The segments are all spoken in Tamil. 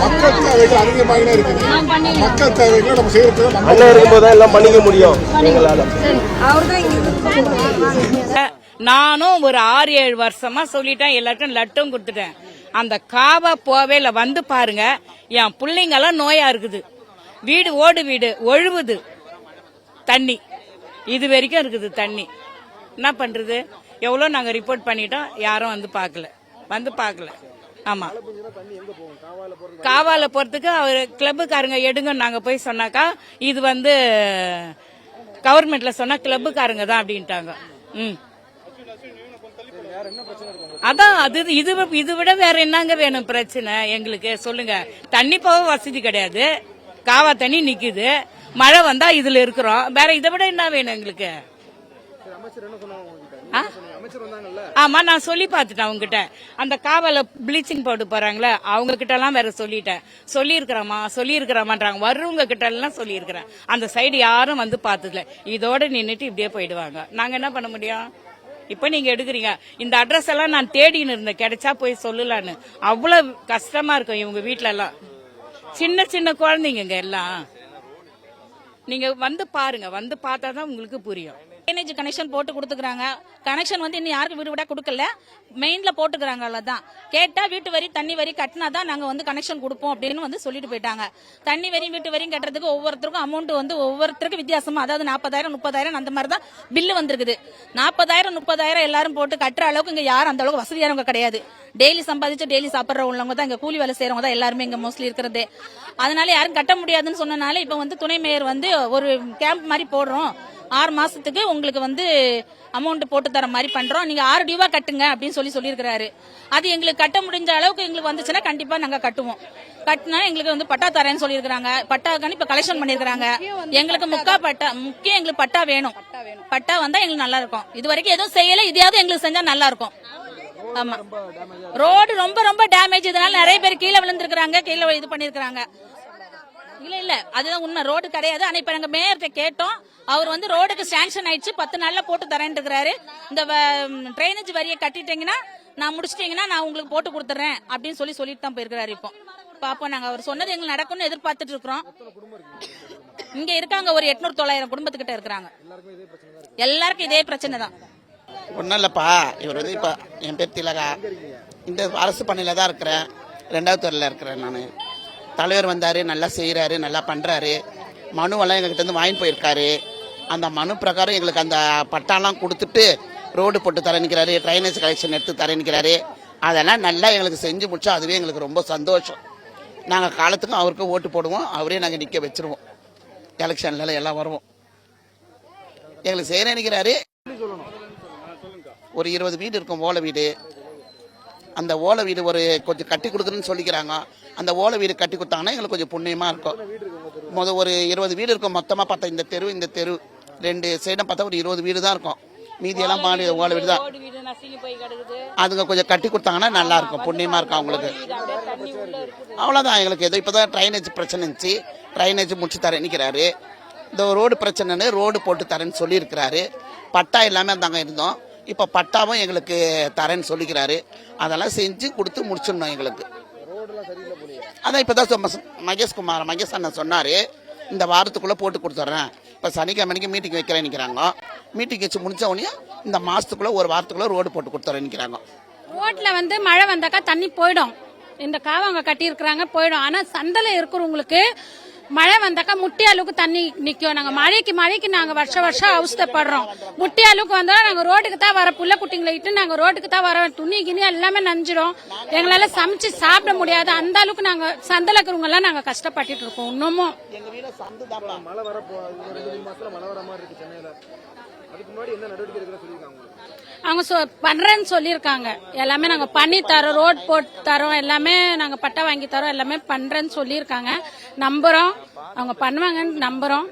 மக்கள் தேவைகளை நம்ம செய்யறது எல்லாம் பண்ணிக்க முடியும். நானும் ஒரு 6-7 வருஷமா சொல்லிட்டேன், எல்லாருக்கும் லட்டும் கொடுத்துட்டேன். அந்த காவா போவேல வந்து பாருங்க, என் பிள்ளைங்கெல்லாம் நோயா இருக்குது. வீடு ஓடு வீடு ஒழுவுது தண்ணி, இது வரைக்கும் இருக்குது தண்ணி. என்ன பண்றது? எவ்வளவு நாங்க ரிப்போர்ட் பண்ணிட்டோம், யாரும் வந்து பார்க்கல. ஆமா, காவால போறதுக்கு அவர் கிளப்புக்காரங்க எடுங்க நாங்க போய் சொன்னாக்கா, இது வந்து கவர்மெண்ட்ல சொன்னா கிளப்புக்காரங்க தான் அப்படின்ட்டாங்க. அதான் அது இது விட வேற என்னங்க வேணும் பிரச்சனை எங்களுக்கு? சொல்லுங்க. தண்ணி போக வசதி கிடையாது, காவா தண்ணி நிக்குது, மழை வந்தா இதுல இருக்கிறோம், வேற இதை விட என்ன வேணும் எங்களுக்கு? ஆமா, நான் சொல்லி பாத்துட்டேன் அவங்ககிட்ட. அந்த காவல ப்ளீச்சிங் பவுடர் போறாங்களே அவங்க கிட்ட எல்லாம் வேற சொல்லியிருக்கிறோமான்றாங்க. வர்றவங்க கிட்ட எல்லாம் சொல்லியிருக்கிறேன். அந்த சைடு யாரும் வந்து பார்த்ததுல, இதோட நின்னுட்டு இப்படியே போயிடுவாங்க. நாங்க என்ன பண்ண முடியும்? இப்ப நீங்க எடுக்கிறீங்க, இந்த அட்ரஸ் எல்லாம் நான் தேடின்னு இருந்தேன், கிடைச்சா போய் சொல்லலான்னு. அவ்வளவு கஷ்டமா இருக்கும் இவங்க வீட்டுல எல்லாம். சின்ன சின்ன குழந்தைங்க எல்லாம். நீங்க வந்து பாருங்க, வந்து பார்த்தாதான் உங்களுக்கு புரியும். ட்ரைனேஜ் கனெக்ஷன் போட்டு கொடுத்துக்கிறாங்க. கனெக்ஷன் வந்து இன்னும் யாருக்கு வீடு விட கொடுக்கல, மெயின்ல போட்டுக்கிறாங்க. அவ்வளவுதான். கேட்டா வீட்டு வரி தண்ணி வரி கட்டினாதான் நாங்க வந்து கனெக்ஷன் கொடுப்போம் அப்படின்னு வந்து சொல்லிட்டு போயிட்டாங்க. தண்ணி வரி வீட்டு வரியும் கட்டுறதுக்கு ஒவ்வொருத்தருக்கும் அமௌண்ட் வந்து ஒவ்வொருத்தருக்கும் வித்தியாசமா, அதாவது 40,000 30,000 அந்த மாதிரி தான் பில்லு வந்திருக்குது. 40,000 30,000 எல்லாரும் போட்டு கட்டுற அளவுக்கு இங்க யாரும் அந்த அளவுக்கு வசதியானவங்க கிடையாது. டெய்லி சம்பாதிச்சு டெய்லி சாப்பிட்ற உள்ளவங்க தான், இங்க கூலி வேலை செய்யறவங்க தான் எல்லாருமே இங்க மோஸ்ட்லி இருக்கிறதே. அதனால யாரும் கட்ட முடியாதுன்னு சொன்னனால இப்ப வந்து துணை மேயர் வந்து ஒரு கேம்ப் மாதிரி போடுறோம், 6 மாசத்துக்கு உங்களுக்கு வந்து அமௌண்ட் போட்டு தர மாதிரி பண்றோம், நீங்க 6 டியூவா கட்டுங்க அப்படின்னு சொல்லியிருக்கிறாரு. அது எங்களுக்கு கட்ட முடிஞ்ச அளவுக்கு எங்களுக்கு வந்துச்சுன்னா கண்டிப்பா நாங்க கட்டுவோம். கட்டினா எங்களுக்கு வந்து பட்டா தரேன்னு சொல்லியிருக்காங்க. பட்டாக்கான இப்ப கலெக்ஷன் பண்ணிருக்காங்க. எங்களுக்கு முக்கியம் எங்களுக்கு பட்டா வேணும். பட்டா வந்தா எங்களுக்கு நல்லா இருக்கும். இது வரைக்கும் எதுவும் செய்யல, இதையாவது எங்களுக்கு செஞ்சா நல்லா இருக்கும். ஆமா, ரோடு ரொம்ப ரொம்ப டேமேஜ். இதனால நிறைய பேர் கீழே விழுந்திருக்காங்க, கீழே இது பண்ணிருக்காங்க. இல்ல அதுதான் உண்மை, ரோடு கிடையாது. ஆனா இப்ப நாங்க மேயர்கிட்ட கேட்டோம், அவர் வந்து ரோடுக்கு சாங்ஷன் ஆயிடுச்சு, 10 நாள்ல போட்டு தரேன் இருக்கிறாரு. இந்த ட்ரைனேஜ் வரியை கட்டிட்டீங்கன்னா, நான் முடிச்சிட்டீங்கன்னா நான் உங்களுக்கு போட்டு கொடுத்துறேன் அப்படின்னு சொல்லிட்டு தான் போயிருக்கிறாரு. இப்போ பாப்போம், நாங்க அவர் சொன்னது எங்களுக்கு நடக்கும்னு எதிர்பார்த்துட்டு இருக்கிறோம். இங்க இருக்காங்க ஒரு 800-900 குடும்பத்துக்கிட்ட இருக்கிறாங்க. எல்லாருக்கும் இதே பிரச்சனை தான். ஒன்றும் இல்லைப்பா, இவர் வந்து இப்போ என் பேர் திலகா, இந்த அரசு பணியில் தான் இருக்கிறேன், 2வது துறையில் இருக்கிறேன் நான். தலைவர் வந்தார், நல்லா செய்கிறாரு, நல்லா பண்ணுறாரு. மனுவெல்லாம் எங்ககிட்ட வந்து வாங்கிட்டு போயிருக்காரு. அந்த மனு பிரகாரம் எங்களுக்கு அந்த பட்டாலாம் கொடுத்துட்டு ரோடு போட்டு தரணிக்கிறாரு, ட்ரைனேஜ் கலெக்ஷன் எடுத்து தரணிக்கிறாரு. அதெல்லாம் நல்லா எங்களுக்கு செஞ்சு முடிச்சா அதுவே எங்களுக்கு ரொம்ப சந்தோஷம். நாங்கள் காலத்துக்கும் அவருக்கும் ஓட்டு போடுவோம், அவரே நாங்கள் நிற்க வச்சிருவோம். எலெக்ஷன்ல எல்லாம் வருவோம். எங்களுக்கு செய்ய நினைக்கிறாரு. ஒரு 20 வீடு இருக்கும், ஓலை வீடு. அந்த ஓலை வீடு ஒரு கொஞ்சம் கட்டி கொடுக்குறேன்னு சொல்லிக்கிறாங்க. அந்த ஓலை வீடு கட்டி கொடுத்தாங்கன்னா எங்களுக்கு கொஞ்சம் புண்ணியமா இருக்கும். ஒரு 20 வீடு இருக்கும் மொத்தமா பார்த்தா. இந்த தெரு 2 சைடும் பார்த்தா ஒரு 20 வீடு தான் இருக்கும். மீதியெல்லாம் மாடி ஓலை வீடு தான். அதுங்க கொஞ்சம் கட்டி கொடுத்தாங்கன்னா நல்லா இருக்கும், புண்ணியமா இருக்கும் அவங்களுக்கு. அவ்வளவுதான். எங்களுக்கு எதோ இப்பதான் ட்ரைனேஜ் பிரச்சனை இருந்துச்சு, ட்ரைனேஜ் முடிச்சு தரேன் நிற்கிறாரு. இந்த ரோடு பிரச்சனைன்னு ரோடு போட்டு தரேன்னு சொல்லியிருக்கிறாரு. பட்டா எல்லாமே தாங்க இருந்தோம், இப்போ பட்டாவும் எங்களுக்கு தரேன்னு சொல்லிக்கிறாரு. அதெல்லாம் செஞ்சு கொடுத்து முடிச்சிடணும் எங்களுக்கு. அதான் இப்போதான் மகேஷ் அண்ணன் சொன்னார், இந்த வாரத்துக்குள்ளே போட்டு கொடுத்துட்றேன். இப்போ சனிக்கிழமைக்கு மீட்டிங் வைக்கிறேன் நிற்கிறாங்க. மீட்டிங் வச்சு முடிச்ச உடனே இந்த மாதத்துக்குள்ளே ஒரு வாரத்துக்குள்ளே ரோடு போட்டு கொடுத்துட்றேன் நிற்கிறாங்க. ரோட்டில் வந்து மழை வந்தாக்கா தண்ணி போயிடும். இந்த காவாங்க கட்டியிருக்கிறாங்க போயிடும். ஆனால் சந்தல இருக்கிறவங்களுக்கு மழை வந்தாக்கா முட்டி அளவுக்கு தண்ணி நிற்கும். நாங்கள் மழைக்கு நாங்கள் வருஷம் அவஸ்தைப்படுறோம். முட்டி அளவுக்கு வந்தாலும் நாங்கள் ரோட்டுக்கு தான் வர, புள்ள குட்டிங்களை இட்டு நாங்கள் ரோட்டுக்கு தான் வர. துணி கிணி எல்லாமே நஞ்சிடும். எங்களால சமைச்சு சாப்பிட முடியாது. அந்த அளவுக்கு நாங்கள் சந்தல இருக்கிறவங்க எல்லாம் நாங்கள் கஷ்டப்பட்டு இருக்கோம். இன்னமும் அவங்க பண்றேன்னு சொல்லியிருக்காங்க. எல்லாமே நாங்க பண்ணி தரோம், ரோட் போட்டு தரோம், எல்லாமே நாங்க பட்டா வாங்கி தரோம், எல்லாமே பண்றேன்னு சொல்லியிருக்காங்க. நம்புறோம், அவங்க பண்ணுவாங்கன்னு நம்புறோம்.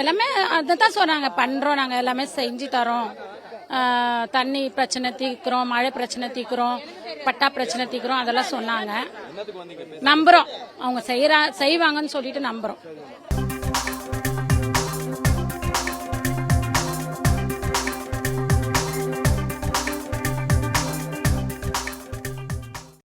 எல்லாமே அதுதான் சொன்னாங்க, பண்றோம், நாங்க எல்லாமே செஞ்சு தரோம், தண்ணி பிரச்சனை தீர்க்கிறோம், மழை பிரச்சனை தீர்க்கிறோம், பட்டா பிரச்சனை தீர்க்கிறோம், அதெல்லாம் சொன்னாங்க. நம்புறோம் அவங்க செய்வாங்கன்னு சொல்லிட்டு நம்புறோம்.